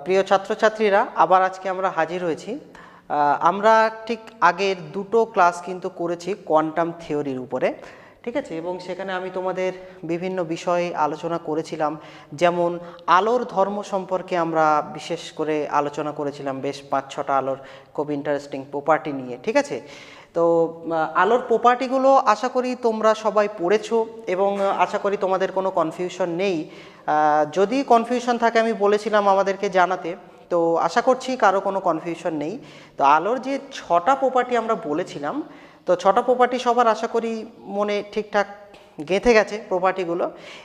প্রিয় ছাত্রছাত্রীরা, আবার আজকে আমরা হাজির হয়েছি। আমরা ঠিক আগের দুটো ক্লাস কিন্তু করেছি কোয়ান্টাম থিওরির উপরে, ঠিক আছে, এবং সেখানে আমি তোমাদের বিভিন্ন বিষয়ে আলোচনা করেছিলাম। যেমন আলোর ধর্ম সম্পর্কে আমরা বিশেষ করে আলোচনা করেছিলাম, বেশ 5-6টা আলোর খুব ইন্টারেস্টিং প্রপার্টি নিয়ে, ঠিক আছে। তো আলোর প্রপার্টিগুলো আশা করি তোমরা সবাই পড়েছো এবং আশা করি তোমাদের কোনো কনফিউশন নেই। যদি কনফিউশন থাকে আমি বলেছিলাম আমাদেরকে জানাতে, তো আশা করছি কারো কোনো কনফিউশন নেই। তো আলোর যে 6টা প্রপার্টি আমরা বলেছিলাম, তো 6টা প্রপার্টি সবার আশা করি মনে ঠিকঠাক গেঁথে গেছে প্রপার্টিগুলো,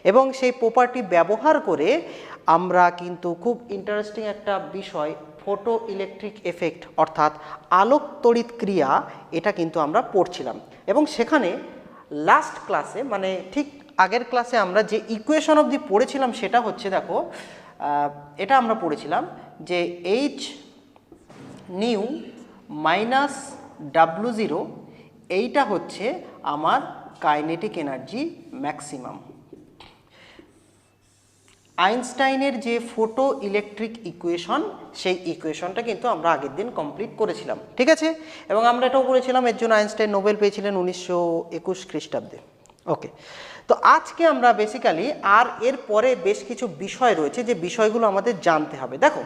এবং সেই প্রপার্টি ব্যবহার করে আমরা কিন্তু খুব ইন্টারেস্টিং একটা বিষয় ফটো ইলেকট্রিক এফেক্ট অর্থাৎ আলোক তড়িৎ ক্রিয়া, এটা কিন্তু আমরা পড়ছিলাম। এবং সেখানে লাস্ট ক্লাসে মানে ঠিক আগের ক্লাসে আমরা যে ইকুয়েশন অবধি পড়েছিলাম সেটা হচ্ছে, দেখো এটা আমরা পড়েছিলাম যে এইচ নিউ মাইনাস W0 এইটা হচ্ছে আমার কাইনেটিক এনার্জি ম্যাক্সিমাম। আইনস্টাইনের যে ফটো ইলেকট্রিক ইকুয়েশন, সেই ইকুয়েশনটা কিন্তু আমরা আগের দিন কমপ্লিট করেছিলাম, ঠিক আছে। এবং আমরা এটাও করেছিলাম, এর জন্য আইনস্টাইন নোবেল পেয়েছিলেন 1921 খ্রিস্টাব্দে। ওকে, তো আজকে আমরা বেসিক্যালি আর এর পরে বেশ কিছু বিষয় রয়েছে যে বিষয়গুলো আমাদের জানতে হবে। দেখো,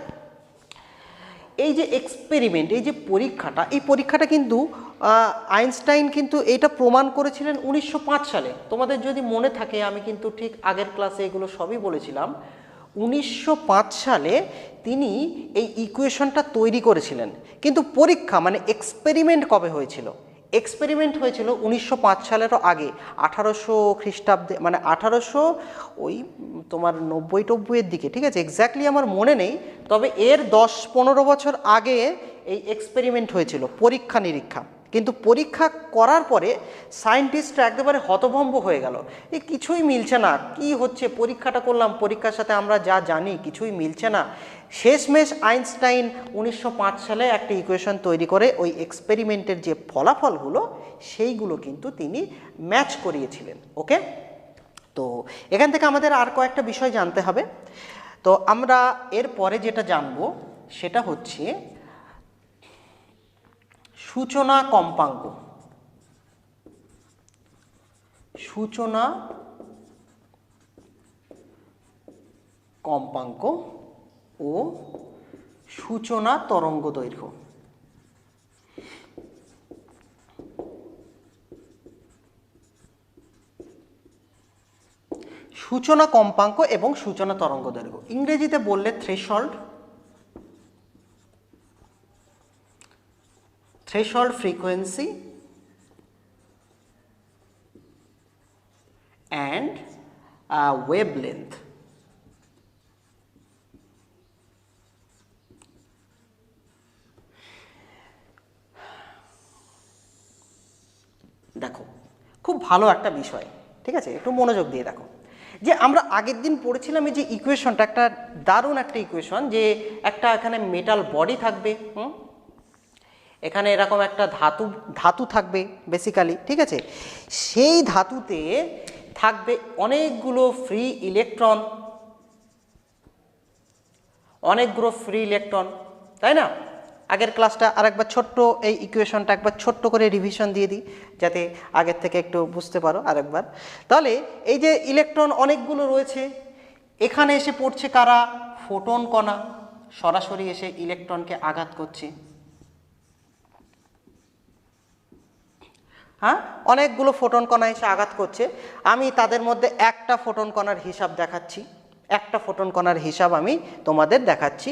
এই যে এক্সপেরিমেন্ট, এই যে পরীক্ষাটা, এই পরীক্ষাটা কিন্তু আইনস্টাইন কিন্তু এটা প্রমাণ করেছিলেন 1905 সালে। তোমাদের যদি মনে থাকে, আমি কিন্তু ঠিক আগের ক্লাসে এগুলো সবই বলেছিলাম। 1905 সালে তিনি এই ইকুয়েশনটা তৈরি করেছিলেন, কিন্তু পরীক্ষা মানে এক্সপেরিমেন্ট কবে হয়েছিল? এক্সপেরিমেন্ট হয়েছিল 1905 সালেরও আগে, 1800 খ্রিস্টাব্দে, মানে 1800 ওই তোমার 90-90-এর দিকে, ঠিক আছে, এক্স্যাক্টলি আমার মনে নেই, তবে এর 10-15 বছর আগে এই এক্সপেরিমেন্ট হয়েছিল, পরীক্ষা নিরীক্ষা। কিন্তু পরীক্ষা করার পরে সায়েন্টিস্টরা একেবারে হতভম্ব হয়ে গেল, এ কিছুই মিলছে না, কি হচ্ছে, পরীক্ষাটা করলাম, পরীক্ষার সাথে আমরা যা জানি কিছুই মিলছে না। শেষমেশ আইনস্টাইন 1905 সালে একটা ইকুয়েশন তৈরি করে ওই এক্সপেরিমেন্টের যে ফলাফলগুলো সেইগুলো কিন্তু তিনি ম্যাচ করিয়েছিলেন। ওকে, তো এখান থেকে আমাদের আর কয়েকটা বিষয় জানতে হবে। তো আমরা এর পরে যেটা জানবো সেটা হচ্ছে সূচনা কম্পাঙ্ক। সূচনা কম্পাঙ্ক ও সূচনা তরঙ্গ দৈর্ঘ্য। সূচনা কম্পাঙ্ক এবং সূচনা তরঙ্গ দৈর্ঘ্য ইংরেজিতে বললে threshold, threshold frequency and wavelength. দেখো, খুব ভালো একটা বিষয়, ঠিক আছে, একটু মনোযোগ দিয়ে দেখো। যে আমরা আগের দিন পড়েছিলাম এই যে ইকুয়েশনটা, একটা দারুণ একটা ইকুয়েশন, যে একটা এখানে মেটাল বডি থাকবে, এখানে এরকম একটা ধাতু থাকবে বেসিক্যালি, ঠিক আছে, সেই ধাতুতে থাকবে অনেকগুলো ফ্রি ইলেকট্রন, অনেকগুলো ফ্রি ইলেকট্রন, তাই না? আগের ক্লাসটা আরেকবার ছোট্ট, এই ইকুয়েশনটা একবার ছোট্ট করে রিভিশন দিয়ে দিই যাতে আগের থেকে একটু বুঝতে পারো আরেকবার। তাহলে এই যে ইলেকট্রন অনেকগুলো রয়েছে, এখানে এসে পড়ছে কারা? ফোটন কণা, সরাসরি এসে ইলেকট্রনকে আঘাত করছে। হ্যাঁ, অনেকগুলো ফোটন কণা এসে আঘাত করছে। আমি তাদের মধ্যে একটা ফোটন কণার হিসাব দেখাচ্ছি, একটা ফোটন কণার হিসাব আমি তোমাদের দেখাচ্ছি।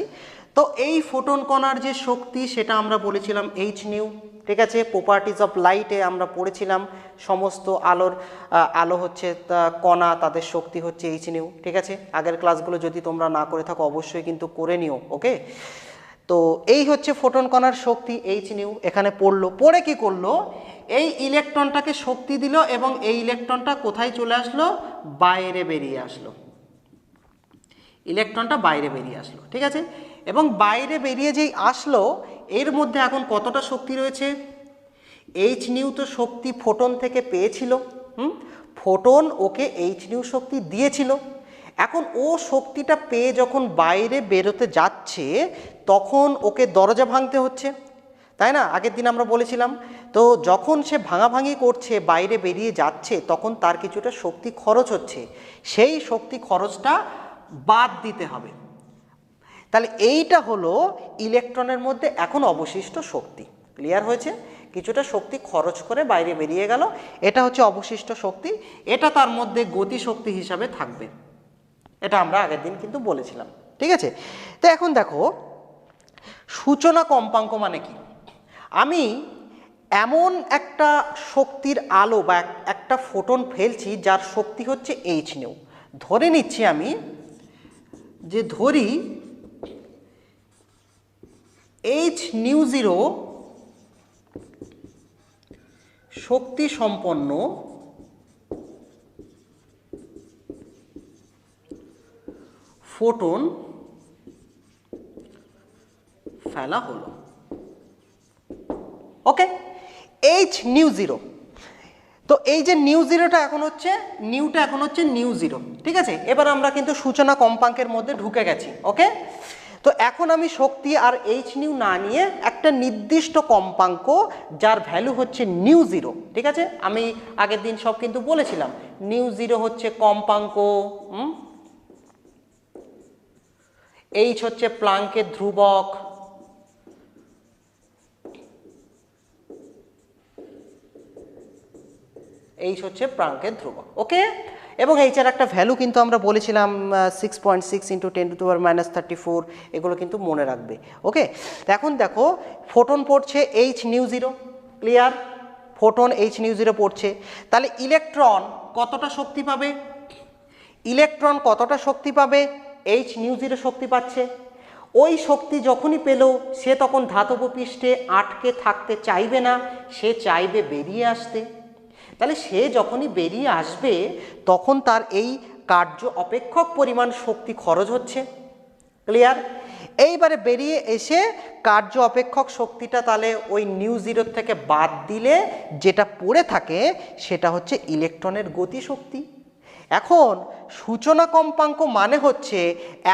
তো এই ফোটন কণার যে শক্তি সেটা আমরা বলেছিলাম এইচ নিউ, ঠিক আছে। প্রপার্টিজ অফ লাইটে আমরা পড়েছিলাম সমস্ত আলো হচ্ছে কণা, তাদের শক্তি হচ্ছে এইচ নিউ, ঠিক আছে। আগের ক্লাসগুলো যদি তোমরা না করে থাকো অবশ্যই কিন্তু করে নিও, ওকে। তো এই হচ্ছে ফোটন কণার শক্তি এইচ নিউ, এখানে পড়লো, পড়ে কি করলো, এই ইলেকট্রনটাকে শক্তি দিল এবং এই ইলেকট্রনটা কোথায় চলে আসলো? বাইরে বেরিয়ে আসলো, ইলেকট্রনটা বাইরে বেরিয়ে আসলো, ঠিক আছে। এবং বাইরে বেরিয়ে যেই আসলো, এর মধ্যে এখন কতটা শক্তি রয়েছে? এইচ নিউ তো শক্তি ফোটন থেকে পেয়েছিল, ফোটন ওকে এইচ নিউ শক্তি দিয়েছিল, এখন ও শক্তিটা পেয়ে যখন বাইরে বেরোতে যাচ্ছে তখন ওকে দরজা ভাঙতে হচ্ছে, তাই না? আগের দিন আমরা বলেছিলাম। তো যখন সে ভাঙাভাঙি করছে, বাইরে বেরিয়ে যাচ্ছে, তখন তার কিছুটা শক্তি খরচ হচ্ছে, সেই শক্তি খরচটা বাদ দিতে হবে। তাহলে এইটা হলো ইলেকট্রনের মধ্যে এখন অবশিষ্ট শক্তি। ক্লিয়ার হয়েছে? কিছুটা শক্তি খরচ করে বাইরে বেরিয়ে গেল, এটা হচ্ছে অবশিষ্ট শক্তি, এটা তার মধ্যে গতি শক্তি হিসাবে থাকবে। এটা আমরা আগের দিন কিন্তু বলেছিলাম, ঠিক আছে? তো এখন দেখো সূচনা কম্পাঙ্ক মানে কি। আমি এমন একটা শক্তির আলো বা একটা ফোটন ফেলছি যার শক্তি হচ্ছে এইচ নিউ। ধরে নিচ্ছি আমি যে ধরি এইচ নিউ জিরো শক্তি সম্পন্ন ফোটন ফেলা হলো। ওকে, এইচ নিউ জিরো। তো এই যে নিউ জিরোটা এখন হচ্ছে নিউ জিরো, ঠিক আছে? এবার আমরা কিন্তু সূচনা কম্পাঙ্কের মধ্যে ঢুকে গেছি। ওকে, তো এখন আমি শক্তি আর এইচ নিউ না নিয়ে একটা নির্দিষ্ট কম্পাঙ্ক যার ভ্যালু হচ্ছে নিউ জিরো, ঠিক আছে? আমি আগের দিন সব কিন্তু বলেছিলাম নিউ জিরো হচ্ছে কম্পাঙ্ক, এইচ হচ্ছে প্লাঙ্কের ধ্রুবক, এইচ হচ্ছে প্লাঙ্কের ধ্রুবক। ওকে, এবং এইচের একটা ভ্যালু কিন্তু আমরা বলেছিলাম 6.6 × 10⁻34, এগুলো কিন্তু মনে রাখবে। ওকে, এখন দেখো ফোটন পড়ছে H new zero. Clear? Photon H new zero পড়ছে, তাহলে ইলেকট্রন কতটা শক্তি পাবে? ইলেকট্রন কতটা শক্তি পাবে? এইচ নিউ জিরো শক্তি পাচ্ছে। ওই শক্তি যখনই পেল সে তখন ধাতব পৃষ্ঠে আটকে থাকতে চাইবে না, সে চাইবে বেরিয়ে আসতে। তাহলে সে যখনই বেরিয়ে আসবে তখন তার এই কার্য অপেক্ষক পরিমাণ শক্তি খরচ হচ্ছে। ক্লিয়ার? এইবারে বেরিয়ে এসে কার্য অপেক্ষক শক্তিটা তাহলে ওই নিউ জিরোর থেকে বাদ দিলে যেটা পড়ে থাকে সেটা হচ্ছে ইলেকট্রনের গতিশক্তি। এখন সূচনা কম্পাঙ্ক মানে হচ্ছে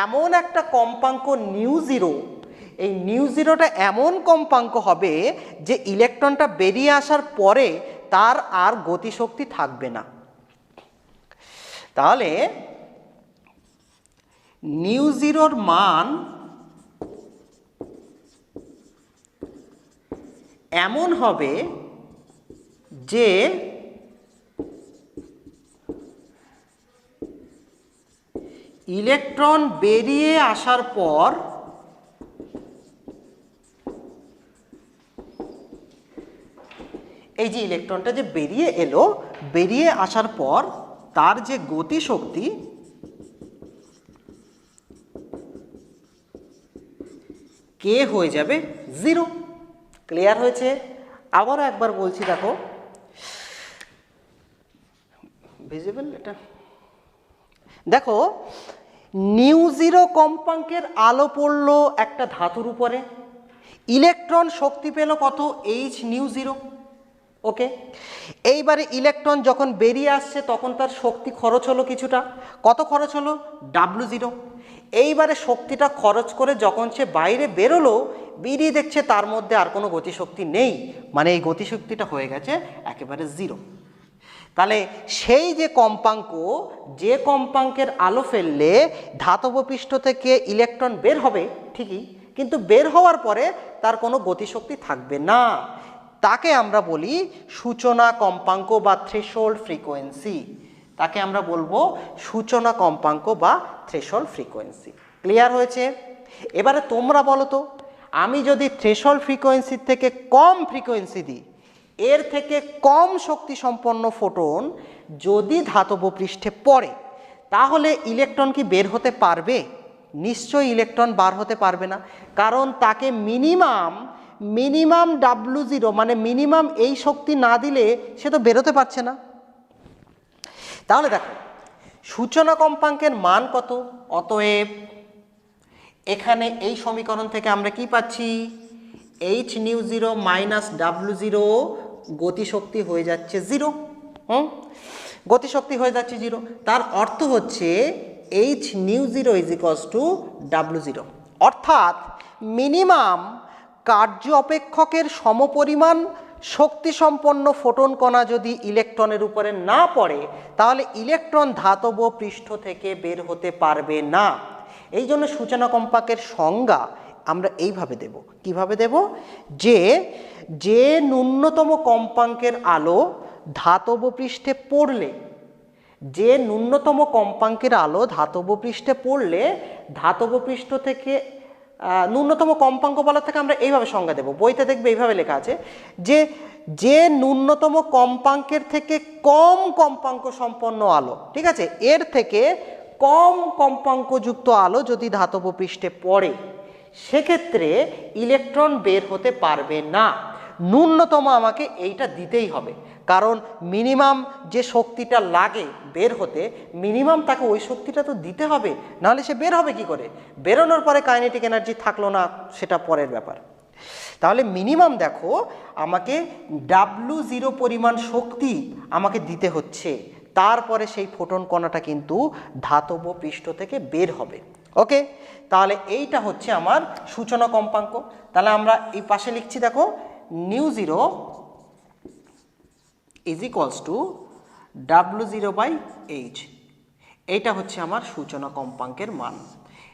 এমন একটা কম্পাঙ্ক নিউ জিরো, এই নিউ জিরোটা এমন কম্পাঙ্ক হবে যে ইলেকট্রনটা বেরিয়ে আসার পরে তার আর গতিশক্তি থাকবে না। তাহলে নিউ জিরোর মান এমন হবে যে ইলেকট্রন বেরিয়ে আসার পর এই যে ইলেকট্রনটা যে বেরিয়ে এলো, বেরিয়ে আসার পর তার যে গতিশক্তি কে হয়ে যাবে জিরো। ক্লিয়ার হয়েছে? আবারও একবার বলছি, দেখো ভিজিবল এটা, দেখো নিউ জিরো কম্পাঙ্কের আলো পড়লো একটা ধাতুর উপরে, ইলেকট্রন শক্তি পেল কত? H new zero. ওকে, এইবারে ইলেকট্রন যখন বেরিয়ে আসছে তখন তার শক্তি খরচ হলো কিছুটা। কত খরচ হলো? W zero. এইবারে শক্তিটা খরচ করে যখন সে বাইরে বেরোলো, বেরিয়ে দেখছে তার মধ্যে আর কোনো গতিশক্তি নেই, মানে এই গতিশক্তিটা হয়ে গেছে একেবারে জিরো। তাহলে সেই যে কম্পাঙ্ক, যে কম্পাঙ্কের আলো ফেললে ধাতব পৃষ্ঠ থেকে ইলেকট্রন বের হবে ঠিকই, কিন্তু বের হওয়ার পরে তার কোনো গতিশক্তি থাকবে না, তাকে আমরা বলি সূচনা কম্পাঙ্ক বা থ্রেশহোল্ড ফ্রিকোয়েন্সি। তাকে আমরা বলবো সূচনা কম্পাঙ্ক বা থ্রেশহোল্ড ফ্রিকোয়েন্সি। ক্লিয়ার হয়েছে? এবারে তোমরা বলো তো, আমি যদি থ্রেশহোল্ড ফ্রিকোয়েন্সির থেকে কম ফ্রিকোয়েন্সি দিই, এর থেকে কম শক্তি সম্পন্ন ফোটন যদি ধাতব পৃষ্ঠে পড়ে, তাহলে ইলেকট্রন কি বের হতে পারবে? নিশ্চয়ই ইলেকট্রন বার হতে পারবে না, কারণ তাকে মিনিমাম ডাব্লু জিরো মানে মিনিমাম এই শক্তি না দিলে সে তো বেরোতে পারছে না। তাহলে দেখো সূচনা কম্পাঙ্কের মান কত? অতএব এখানে এই সমীকরণ থেকে আমরা কি পাচ্ছি? H new zero minus W zero, গতিশক্তি হয়ে যাচ্ছে জিরো। গতিশক্তি হয়ে যাচ্ছে জিরো। তার অর্থ হচ্ছে H new zero is equals to W zero. অর্থাৎ মিনিমাম কার্য অপেক্ষকের সমপরিমাণ শক্তিসম্পন্ন ফোটন কণা যদি ইলেকট্রনের উপরে না পড়ে তাহলে ইলেকট্রন ধাতব পৃষ্ঠ থেকে বের হতে পারবে না। এই জন্য সূচনা কম্পাঙ্কের সংজ্ঞা আমরা এইভাবে দেব। কিভাবে দেব? যে ন্যূনতম কম্পাঙ্কের আলো ধাতব পৃষ্ঠে পড়লে, যে ন্যূনতম কম্পাঙ্কের আলো ধাতব পৃষ্ঠে পড়লে ধাতব পৃষ্ঠ থেকে ন্যূনতম কম্পাঙ্ক বলা থেকে আমরা এইভাবে সংজ্ঞা দেব। বইতে দেখবে এইভাবে লেখা আছে যে ন্যূনতম কম্পাঙ্কের থেকে কম কম্পাঙ্ক সম্পন্ন আলো, ঠিক আছে, এর থেকে কম কম্পাঙ্কযুক্ত আলো যদি ধাতব পৃষ্ঠে পড়ে সেক্ষেত্রে ইলেকট্রন বের হতে পারবে না। ন্যূনতম আমাকে এইটা দিতেই হবে, কারণ মিনিমাম যে শক্তিটা লাগে বের হতে, মিনিমাম তাকে ওই শক্তিটা তো দিতে হবে, নাহলে সে বের হবে কি করে? বেরোনোর পরে কাইনেটিক এনার্জি থাকলো না, সেটা পরের ব্যাপার। তাহলে মিনিমাম দেখো আমাকে W0 পরিমাণ শক্তি আমাকে দিতে হচ্ছে, তারপরে সেই ফোটন কণাটা কিন্তু ধাতব পৃষ্ঠ থেকে বের হবে। ওকে, তাহলে এইটা হচ্ছে আমার সূচনা কম্পাঙ্ক। তাহলে আমরা এই পাশে লিখছি, দেখো μ0 ইজ ইকুয়ালস টু W0/H। এইটা হচ্ছে আমার সূচনা কম্পাঙ্কের মান,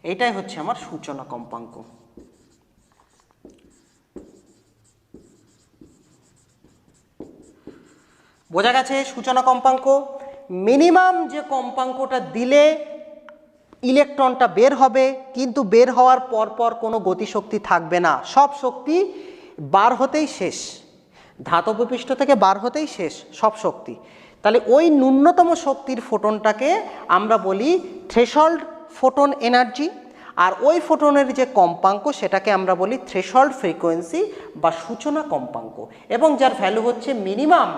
এইটাই হচ্ছে আমার সূচনা কম্পাঙ্ক। বোঝা গেছে? সূচনা কম্পাঙ্ক মিনিমাম যে কম্পাঙ্কটা দিলে ইলেকট্রনটা বের হবে, কিন্তু বের হওয়ার পরপর কোনো গতিশক্তি থাকবে না, সব শক্তি বার হতেই শেষ, ধাতব পৃষ্ঠ থেকে বার হতেই শেষ সব শক্তি। তাহলে ওই ন্যূনতম শক্তির ফোটনটাকে আমরা বলি থ্রেশহোল্ড ফোটন এনার্জি, আর ওই ফোটনের যে কম্পাঙ্ক সেটাকে আমরা বলি থ্রেশহোল্ড ফ্রিকোয়েন্সি বা সূচনা কম্পাঙ্ক, এবং যার ভ্যালু হচ্ছে মিনিমাম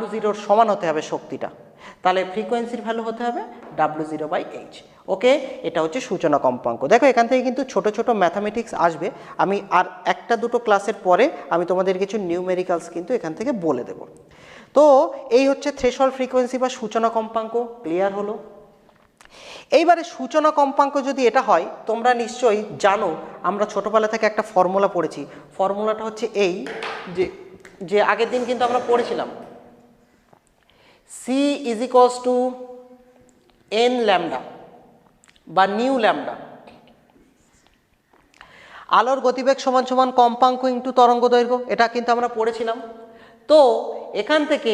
W0 সমান হতে হবে শক্তিটা, তাহলে ফ্রিকোয়েন্সির ভ্যালু হতে হবে W0/H। ওকে, এটা হচ্ছে সূচনা কম্পাঙ্ক। দেখো এখান থেকে কিন্তু ছোট ছোট ম্যাথামেটিক্স আসবে, আমি আর একটা দুটো ক্লাসের পরে আমি তোমাদের কিছু নিউমেরিক্যালস কিন্তু এখান থেকে বলে দেব। তো এই হচ্ছে থ্রেশহোল্ড ফ্রিকোয়েন্সি বা সূচনা কম্পাঙ্ক। ক্লিয়ার হলো? এইবারে সূচনা কম্পাঙ্ক যদি এটা হয়, তোমরা নিশ্চয়ই জানো আমরা ছোটবেলা থেকে একটা ফর্মুলা পড়েছি। ফর্মুলাটা হচ্ছে এই যে আগের দিন কিন্তু আমরা পড়েছিলাম, C is equals to n lambda বা নিউ ল্যামডা। আলোর গতিবেগ সমান সমান কম্পাঙ্ক ইন্টু তরঙ্গ দৈর্ঘ্য, এটা কিন্তু আমরা পড়েছিলাম। তো এখান থেকে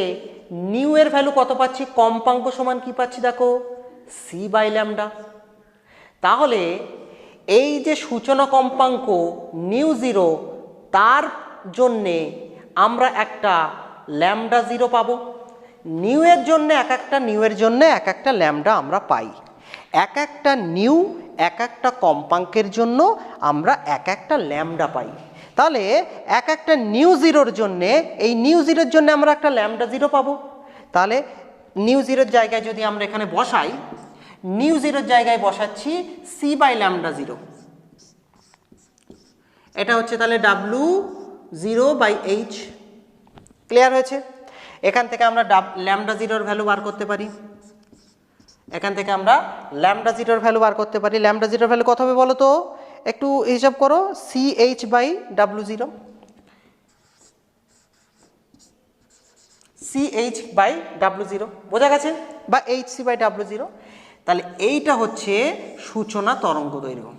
নিউ এর ভ্যালু কত পাচ্ছি? কম্পাঙ্ক সমান কি পাচ্ছি দেখো, C/λ। তাহলে এই যে সূচনা কম্পাঙ্ক μ0, তার জন্যে আমরা একটা λ0 পাবো। নিউ এর জন্য এক একটা ল্যামডা আমরা পাই, এক একটা নিউ এক একটা কম্পাঙ্কের জন্য আমরা এক একটা ল্যামডা পাই। তাহলে এক একটা μ0-র জন্যে, এই μ0-র জন্য আমরা একটা λ0 পাবো। তাহলে μ0-র জায়গায় যদি আমরা এখানে বসাই, μ0-র জায়গায় বসাচ্ছি C/λ0, এটা হচ্ছে তাহলে W0/H। ক্লিয়ার হয়েছে? এখান থেকে আমরা λ0-র ভ্যালু বার করতে পারি, λ0-র ভ্যালু কত হবে বলো তো? একটু হিসাব করো, CH/W0, CH/W0 বোঝা গেছে, বা HC/W0। তাহলে এইটা হচ্ছে সূচনা তরঙ্গ দৈর্ঘ্য।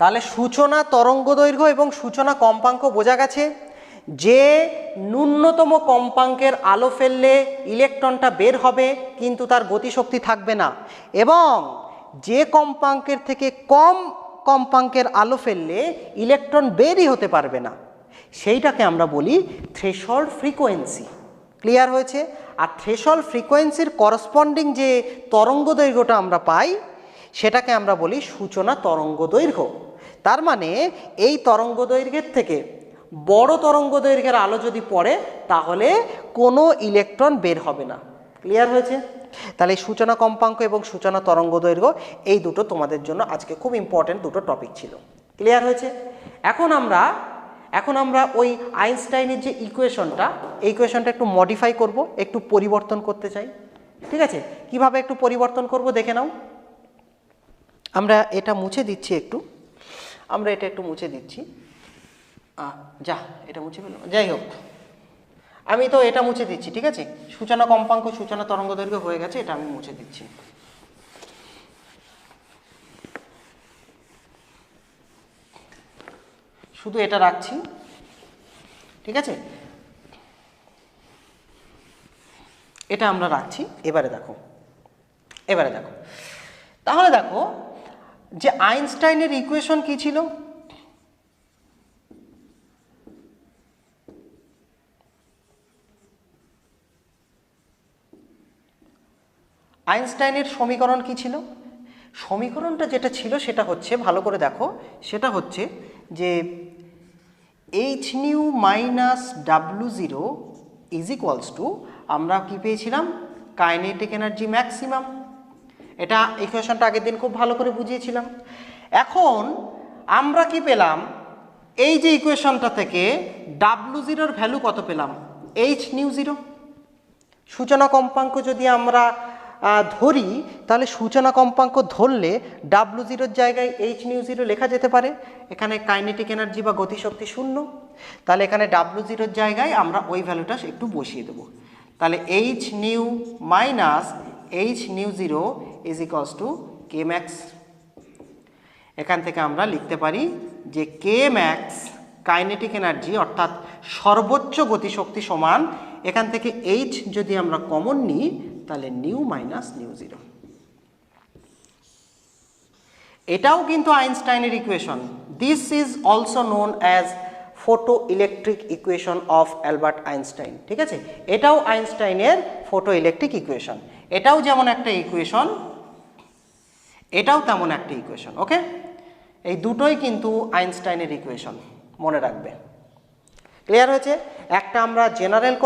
তাহলে সূচনা তরঙ্গ দৈর্ঘ্য এবং সূচনা কম্পাঙ্ক বোঝা গেছে। যে ন্যূনতম কম্পাঙ্কের আলো ফেললে ইলেকট্রনটা বের হবে কিন্তু তার গতিশক্তি থাকবে না, এবং যে কম্পাঙ্কের থেকে কম কম্পাঙ্কের আলো ফেললে ইলেকট্রন বেরই হতে পারবে না, সেইটাকে আমরা বলি থ্রেশহোল্ড ফ্রিকোয়েন্সি। ক্লিয়ার হয়েছে? আর থ্রেশহোল্ড ফ্রিকোয়েন্সির করসপন্ডিং যে তরঙ্গ দৈর্ঘ্যটা আমরা পাই সেটাকে আমরা বলি সূচনা তরঙ্গ দৈর্ঘ্য। তার মানে এই তরঙ্গ দৈর্ঘ্যের থেকে বড় তরঙ্গ দৈর্ঘ্যের আলো যদি পড়ে তাহলে কোনো ইলেকট্রন বের হবে না। ক্লিয়ার হয়েছে? তাহলে সূচনা কম্পাঙ্ক এবং সূচনা তরঙ্গ দৈর্ঘ্য এই দুটো তোমাদের জন্য আজকে খুব ইম্পর্টেন্ট দুটো টপিক ছিল। ক্লিয়ার হয়েছে? এখন আমরা ওই আইনস্টাইনের যে ইকুয়েশনটা, এই ইকুয়েশনটা একটু মডিফাই করব, একটু পরিবর্তন করতে চাই। ঠিক আছে, কিভাবে একটু পরিবর্তন করব দেখে নাও। আমরা এটা মুছে দিচ্ছি একটু, এটা একটু মুছে দিচ্ছি। এটা মুছে ফেললাম, যাই হোক, আমি তো এটা মুছে দিচ্ছি। ঠিক আছে, সূচনা কম্পাঙ্ক, সূচনা তরঙ্গ দৈর্ঘ্য হয়ে গেছে, এটা আমি মুছে দিচ্ছি। শুধু এটা রাখছি। ঠিক আছে, এটা আমরা রাখছি। এবারে দেখো তাহলে দেখো যে আইনস্টাইনের ইকুয়েশন কি ছিল? আইনস্টাইনের সমীকরণ কি ছিল? সমীকরণটা যেটা ছিল সেটা হচ্ছে, ভালো করে দেখো, সেটা হচ্ছে যে h new minus W0 is equals to, আমরা কি পেয়েছিলাম? Kinetic energy maximum. এটা ইকুয়েশনটা আগের দিন খুব ভালো করে বুঝিয়েছিলাম। এখন আমরা কি পেলাম? এই যে ইকুয়েশনটা থেকে W0 ভ্যালু কত পেলাম? h new 0। সূচনা কম্পাঙ্ক যদি আমরা ধরি, তাহলে সূচনা কম্পাঙ্ক ধরলে W0 জায়গায় h নিউ 0 লেখা যেতে পারে। এখানে কাইনেটিক এনার্জি বা গতিশক্তি 0, তাহলে এখানে W0 জায়গায় আমরা ওই ভ্যালুটা একটু বসিয়ে দেবো। তাহলে h new minus h new 0 is equals to k max। এখান থেকে আমরা লিখতে পারি যে k max কাইনেটিক এনার্জি অর্থাৎ সর্বোচ্চ গতিশক্তি সমান, এখান থেকে h যদি আমরা কমন নিই তাহলে নিউ মাইনাস নিউ 0। এটাও কিন্তু আইনস্টাইনের equation. This is also known as photo electric equation of Albert Einstein. ঠিক আছে, এটাও আইনস্টাইনের ফটো ইলেকট্রিক ইকুয়েশন। এটাও যেমন একটা ইকুয়েশন, এটাও তেমন একটা ইকুয়েশন। ওকে, এই দুটোই কিন্তু আইনস্টাইনের ইকুয়েশন, মনে রাখবে। ক্লিয়ার হয়েছে? একটা আমরা জেনারেল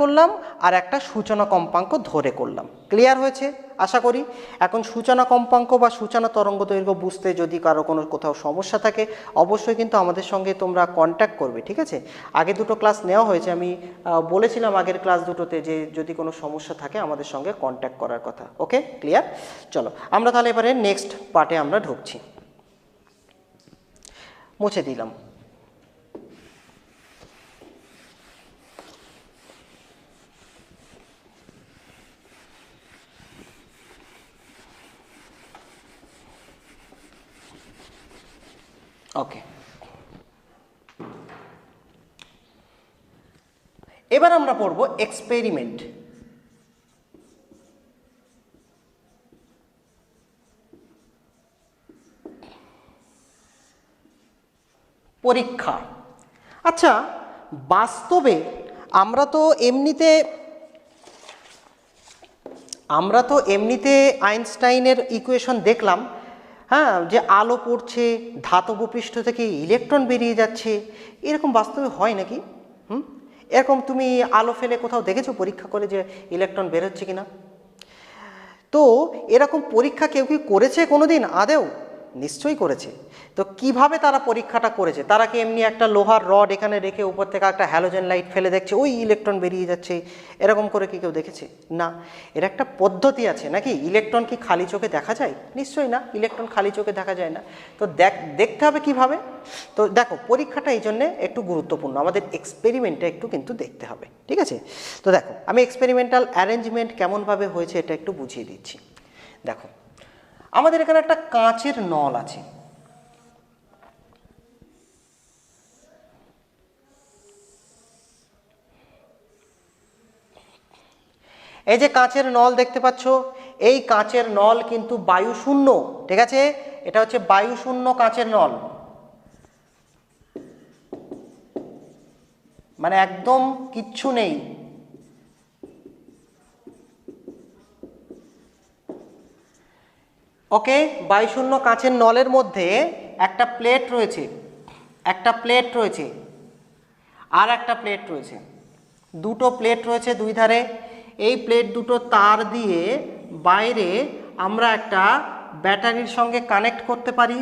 করলাম, আর একটা সূচনা কম্পাঙ্ক ধরে করলাম। ক্লিয়ার হয়েছে আশা করি। এখন সূচনা কম্পাঙ্ক বা সূচনা তরঙ্গ দৈর্ঘ্য বুঝতে যদি কারো কোথাও সমস্যা থাকে, অবশ্যই কিন্তু আমাদের সঙ্গে তোমরা কন্ট্যাক্ট করবে। ঠিক আছে, আগে দুটো ক্লাস নেওয়া হয়েছে, আমি বলেছিলাম আগের ক্লাস দুটোতে যে যদি কোনো সমস্যা থাকে আমাদের সঙ্গে কন্ট্যাক্ট করার কথা। ওকে, ক্লিয়ার? চলো আমরা তাহলে এবারে নেক্সট পার্টে আমরা ঢুকছি। মুছে দিলাম। ওকে, এবার আমরা পড়ব এক্সপেরিমেন্ট। পরীক্ষা। আচ্ছা, বাস্তবে আমরা তো এমনিতে আইনস্টাইনের ইকুয়েশন দেখলাম, হ্যাঁ, যে আলো পড়ছে, ধাতব পৃষ্ঠ থেকে ইলেকট্রন বেরিয়ে যাচ্ছে। এরকম বাস্তবে হয় নাকি? এরকম তুমি আলো ফেলে কোথাও দেখেছো পরীক্ষা করে যে ইলেকট্রন বের হচ্ছে কিনা? তো এরকম পরীক্ষা কেউ কি করেছে কোনোদিন আদেও? নিশ্চয়ই করেছে। তো কিভাবে তারা পরীক্ষাটা করেছে? তারা কি এমনি একটা লোহার রড এখানে রেখে উপর থেকে একটা হ্যালোজেন লাইট ফেলে দেখছে ওই ইলেকট্রন বেরিয়ে যাচ্ছে, এরকম করে কি কেউ দেখেছে? না, এর একটা পদ্ধতি আছে নাকি? ইলেকট্রন কি খালি চোখে দেখা যায়? নিশ্চয়ই না, ইলেকট্রন খালি চোখে দেখা যায় না। তো দেখতে হবে কিভাবে। তো দেখো, পরীক্ষাটা এই জন্যে একটু গুরুত্বপূর্ণ, আমাদের এক্সপেরিমেন্টটা একটু কিন্তু দেখতে হবে। ঠিক আছে, তো দেখো আমি এক্সপেরিমেন্টাল অ্যারেঞ্জমেন্ট কেমনভাবে হয়েছে এটা একটু বুঝিয়ে দিচ্ছি। দেখো, আমাদের এখানে একটা কাঁচের নল আছে। এই যে কাঁচের নল দেখতে পাচ্ছ, এই কাঁচের নল কিন্তু বায়ু শূন্য। ঠিক আছে, এটা হচ্ছে বায়ু শূন্য কাঁচের নল, মানে একদম কিচ্ছু নেই। ওকে, বায়ুশূন্য কাঁচের নলের মধ্যে একটা প্লেট রয়েছে, আর একটা প্লেট রয়েছে, দুটো প্লেট রয়েছে দুই ধারে। এই প্লেট দুটো তার দিয়ে বাইরে আমরা একটা ব্যাটারির সঙ্গে কানেক্ট করতে পারি,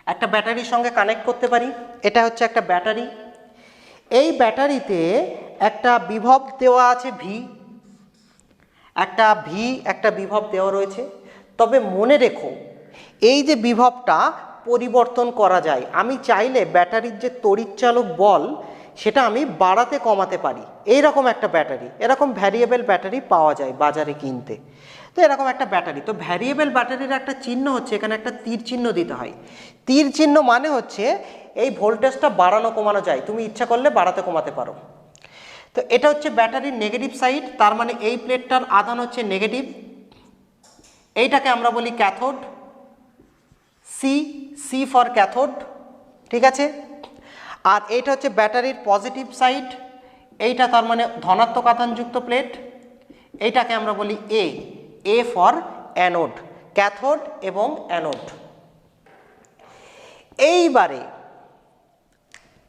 একটা ব্যাটারির সঙ্গে কানেক্ট করতে পারি। এটা হচ্ছে একটা ব্যাটারি। এই ব্যাটারিতে একটা বিভব দেওয়া আছে ভি, একটা বিভব দেওয়া রয়েছে। তবে মনে রেখো এই যে বিভবটা পরিবর্তন করা যায়। আমি চাইলে ব্যাটারির যে তড়িৎচালক বল সেটা আমি বাড়াতে কমাতে পারি। এইরকম একটা ব্যাটারি, এরকম ভ্যারিয়েবল ব্যাটারি পাওয়া যায় বাজারে কিনতে। তো এরকম একটা ব্যাটারি, তো ভ্যারিয়েবল ব্যাটারির একটা চিহ্ন হচ্ছে এখানে একটা তীর চিহ্ন দিতে হয়। তীর চিহ্ন মানে হচ্ছে এই ভোল্টেজটা বাড়ানো কমানো যায়, তুমি ইচ্ছা করলে বাড়াতে কমাতে পারো। তো এটা হচ্ছে ব্যাটারির নেগেটিভ সাইড, তার মানে এই প্লেটটার আধান হচ্ছে নেগেটিভ, এইটাকে আমরা বলি ক্যাথোড, সি ফর ক্যাথোড, ঠিক আছে। আর এইটা হচ্ছে ব্যাটারির পজিটিভ সাইড, এইটা তার মানে ধনাত্মক আধানযুক্ত প্লেট, এইটাকে আমরা বলি এ ফর অ্যানোড, ক্যাথোড এবং অ্যানোড। এইবারে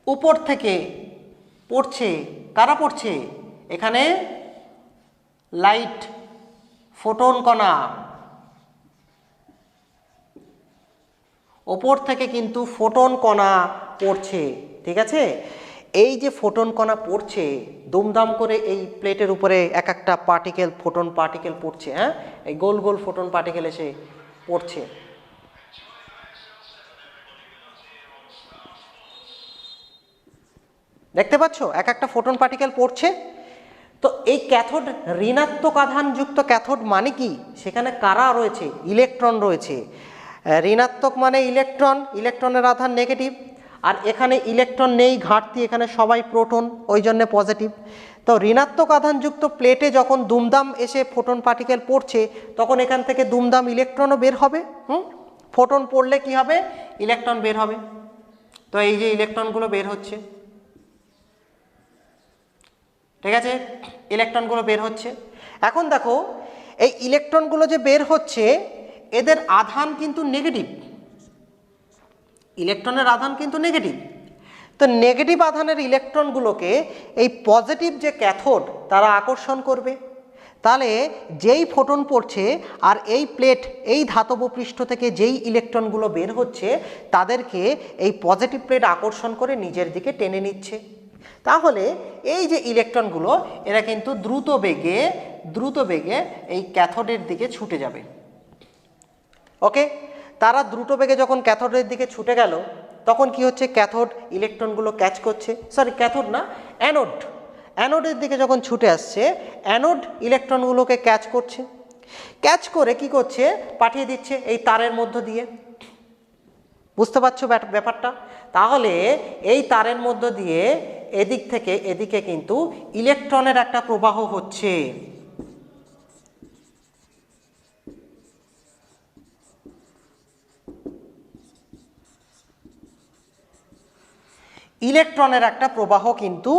উপর থেকে পড়ছে, কারা পড়ছে? এখানে লাইট, ফোটন কণা, ওপর থেকে কিন্তু ফোটন কণা পড়ছে, ঠিক আছে। এই যে ফোটন কণা পড়ছে দুমদাম করে এই প্লেটের উপরে এক একটা পার্টিকেল, ফোটন পার্টিকেল পড়ছে, হ্যাঁ, এই গোল গোল ফোটন পার্টিকেল এসে পড়ছে। দেখতে পাচ্ছ এক একটা ফোটন পার্টিকেল পড়ছে। তো এই ক্যাথোড ঋণাত্মক আধানযুক্ত ক্যাথোড মানে কি? সেখানে কারা রয়েছে? ইলেকট্রন রয়েছে। ঋণাত্মক মানে ইলেকট্রন, ইলেকট্রনের আধান নেগেটিভ, আর এখানে ইলেকট্রন নেই, ঘাটতি, এখানে সবাই প্রোটন, ওই জন্যে পজিটিভ। তো ঋণাত্মক আধানযুক্ত প্লেটে যখন দুমদাম এসে ফোটন পার্টিকেল পড়ছে তখন এখান থেকে দুমদাম ইলেকট্রনও বের হবে। ফোটন পড়লে কি হবে? ইলেকট্রন বের হবে। তো এই যে ইলেকট্রনগুলো বের হচ্ছে, ঠিক আছে, ইলেকট্রনগুলো বের হচ্ছে। এখন দেখো এই ইলেকট্রনগুলো যে বের হচ্ছে এদের আধান কিন্তু নেগেটিভ, ইলেকট্রনের আধান কিন্তু নেগেটিভ। তো নেগেটিভ আধানের ইলেকট্রনগুলোকে এই পজিটিভ যে ক্যাথোড তারা আকর্ষণ করবে। তাহলে যেই ফোটন পড়ছে আর এই প্লেট, এই ধাতব পৃষ্ঠ থেকে যেই ইলেকট্রনগুলো বের হচ্ছে তাদেরকে এই পজিটিভ প্লেট আকর্ষণ করে নিজের দিকে টেনে নিচ্ছে। তাহলে এই যে ইলেকট্রনগুলো এরা কিন্তু দ্রুত বেগে এই ক্যাথোডের দিকে ছুটে যাবে। ওকে, তারা দ্রুত বেগে যখন ক্যাথোডের দিকে ছুটে গেল তখন কি হচ্ছে? ক্যাথোড ইলেকট্রনগুলো ক্যাচ করছে, ক্যাথোড না, অ্যানোডের দিকে যখন ছুটে আসছে অ্যানোড ইলেকট্রনগুলোকে ক্যাচ করছে, ক্যাচ করে কি করছে? পাঠিয়ে দিচ্ছে এই তারের মধ্য দিয়ে। বুঝতে পারছো ব্যাপারটা? তাহলে এই তারের মধ্য দিয়ে এদিক থেকে এদিকে কিন্তু ইলেকট্রনের একটা প্রবাহ হচ্ছে। ইলেকট্রনের একটা প্রবাহ কিন্তু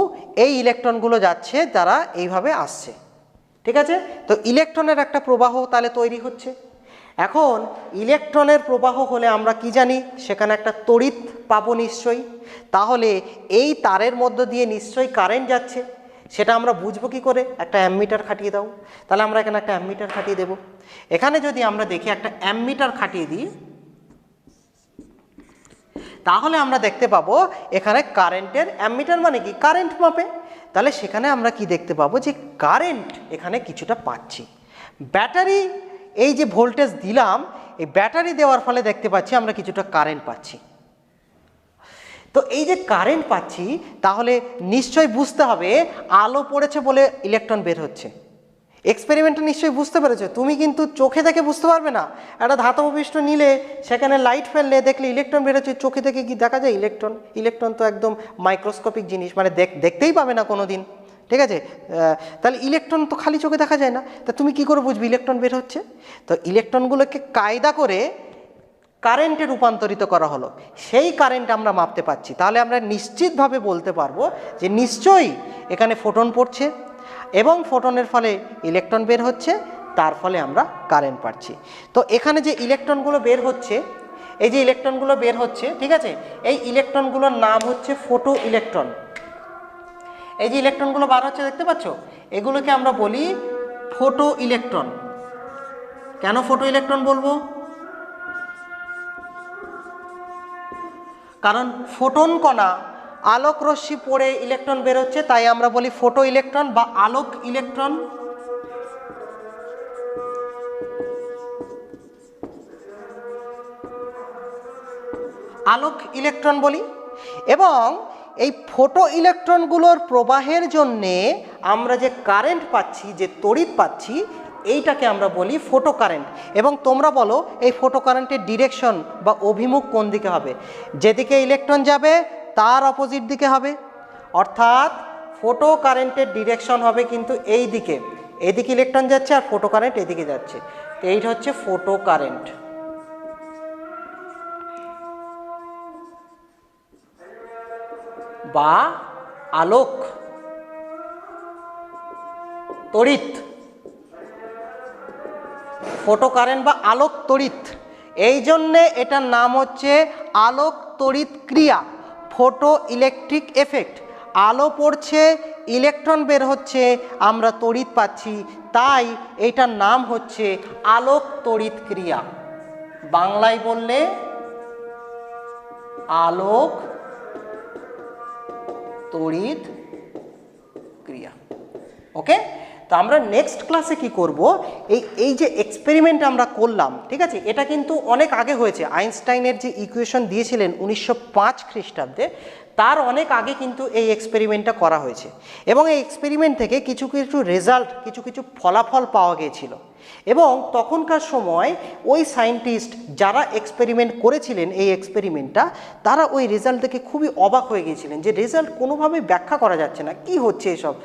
এই ইলেকট্রনগুলো যাচ্ছে, তারা এইভাবে আসছে, ঠিক আছে। তো ইলেকট্রনের একটা প্রবাহ তাহলে তৈরি হচ্ছে। এখন ইলেকট্রনের প্রবাহ হলে আমরা কি জানি? সেখানে একটা তড়িৎ পাবো নিশ্চয়ই। তাহলে এই তারের মধ্য দিয়ে নিশ্চয়ই কারেন্ট যাচ্ছে, সেটা আমরা বুঝবো কি করে? একটা অ্যামমিটার খাটিয়ে দাও। তাহলে আমরা এখানে একটা অ্যামমিটার খাটিয়ে দেব। এখানে যদি আমরা দেখি একটা অ্যামমিটার খাটিয়ে দিই তাহলে আমরা দেখতে পাবো এখানে কারেন্টের, অ্যামমিটার মানে কি? কারেন্ট মাপে। তাহলে সেখানে আমরা কি দেখতে পাবো? যে কারেন্ট এখানে কিছুটা পাচ্ছি। ব্যাটারি, এই যে ভোল্টেজ দিলাম, এই ব্যাটারি দেওয়ার ফলে দেখতে পাচ্ছি আমরা কিছুটা কারেন্ট পাচ্ছি। তো এই যে কারেন্ট পাচ্ছি তাহলে নিশ্চয়ই বুঝতে হবে আলো পড়েছে বলে ইলেকট্রন বের হচ্ছে। এক্সপেরিমেন্টটা নিশ্চয়ই বুঝতে পেরেছো। তুমি কিন্তু চোখে দেখে বুঝতে পারবে না। একটা ধাতব পৃষ্ঠ নিলে সেখানে লাইট ফেললে দেখলে ইলেকট্রন বেরোচ্ছে, চোখে দেখে কি দেখা যায় ইলেকট্রন? ইলেকট্রন তো একদম মাইক্রোস্কোপিক জিনিস, মানে দেখতেই পাবে না কোনো দিন, ঠিক আছে। তাহলে ইলেকট্রন তো খালি চোখে দেখা যায় না, তা তুমি কি করে বুঝবে ইলেকট্রন বের হচ্ছে? তো ইলেকট্রনগুলোকে কায়দা করে কারেন্টে রূপান্তরিত করা হলো, সেই কারেন্ট আমরা মাপতে পারছি। তাহলে আমরা নিশ্চিতভাবে বলতে পারবো যে নিশ্চয়ই এখানে ফোটন পড়ছে এবং ফোটনের ফলে ইলেকট্রন বের হচ্ছে, তার ফলে আমরা কারেন্ট পাচ্ছি। তো এখানে যে ইলেকট্রনগুলো বের হচ্ছে, এই যে ইলেকট্রনগুলো বের হচ্ছে, ঠিক আছে, এই ইলেকট্রনগুলোর নাম হচ্ছে ফোটো ইলেকট্রন। এই যে ইলেকট্রনগুলো বার হচ্ছে দেখতে পাচ্ছ, এগুলোকে আমরা বলি ফোটো ইলেকট্রন। কেন ফোটো ইলেকট্রন বলবো? কারণ ফোটন কণা আলোক রশ্মি পড়ে ইলেকট্রন বেরোচ্ছে, তাই আমরা বলি ফোটো ইলেকট্রন বা আলোক ইলেকট্রন। আলোক ইলেকট্রন বলি। এবং এই ফোটো ইলেকট্রনগুলোর প্রবাহের জন্যে আমরা যে কারেন্ট পাচ্ছি, যে তড়িৎ পাচ্ছি, এইটাকে আমরা বলি ফোটো কারেন্ট। এবং তোমরা বলো এই ফোটো কারেন্টের ডিরেকশন বা অভিমুখ কোন দিকে হবে? যেদিকে ইলেকট্রন যাবে তার অপোজিট দিকে হবে, অর্থাৎ ফোটো কারেন্টের ডিরেকশন হবে কিন্তু এই দিকে, এদিকে ইলেকট্রন যাচ্ছে আর ফোটো কারেন্ট এদিকে যাচ্ছে, তো এইটা হচ্ছে ফোটো কারেন্ট বা আলোক তড়িৎ। ফোটো কারেন্ট বা আলোক তড়িৎ, এই জন্যে এটার নাম হচ্ছে আলোক তড়িৎ ক্রিয়া, ফোটো ইলেকট্রিক এফেক্ট। আলো পড়ছে, ইলেকট্রন বের হচ্ছে, আমরা তড়িৎ পাচ্ছি, তাই এইটার নাম হচ্ছে আলোক তড়িৎ ক্রিয়া। বাংলায় বললে আলোক তড়িৎ ক্রিয়া। ওকে, তো আমরা নেক্সট ক্লাসে কি করব, এই যে এক্সপেরিমেন্ট আমরা করলাম, ঠিক আছে, এটা কিন্তু অনেক আগে হয়েছে। আইনস্টাইনের যে ইকুয়েশন দিয়েছিলেন 1905 খ্রিস্টাব্দে, তার অনেক আগে কিন্তু এই এক্সপেরিমেন্টটা করা হয়েছে। এবং এই এক্সপেরিমেন্ট থেকে কিছু কিছু রেজাল্ট, কিছু কিছু ফলাফল পাওয়া গিয়েছিল। এবং তখনকার সময় ওই সায়েন্টিস্ট যারা এক্সপেরিমেন্ট করেছিলেন এই এক্সপেরিমেন্টটা, তারা ওই রেজাল্ট দেখে খুবই অবাক হয়ে গিয়েছিলেন যে রেজাল্ট কোনোভাবেই ব্যাখ্যা করা যাচ্ছে না, কি হচ্ছে এসব।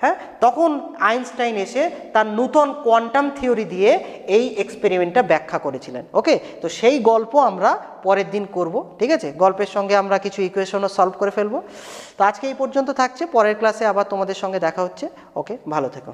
হ্যাঁ, তখন আইনস্টাইন এসে তার নূতন কোয়ান্টাম থিওরি দিয়ে এই এক্সপেরিমেন্টটা ব্যাখ্যা করেছিলেন। ওকে, তো সেই গল্প আমরা পরের দিন করব, ঠিক আছে। গল্পের সঙ্গে আমরা কিছু ইকুয়েশনও সলভ করে ফেলবো। তো আজকে এই পর্যন্ত থাকছে, পরের ক্লাসে আবার তোমাদের সঙ্গে দেখা হচ্ছে। ওকে, ভালো থেকো।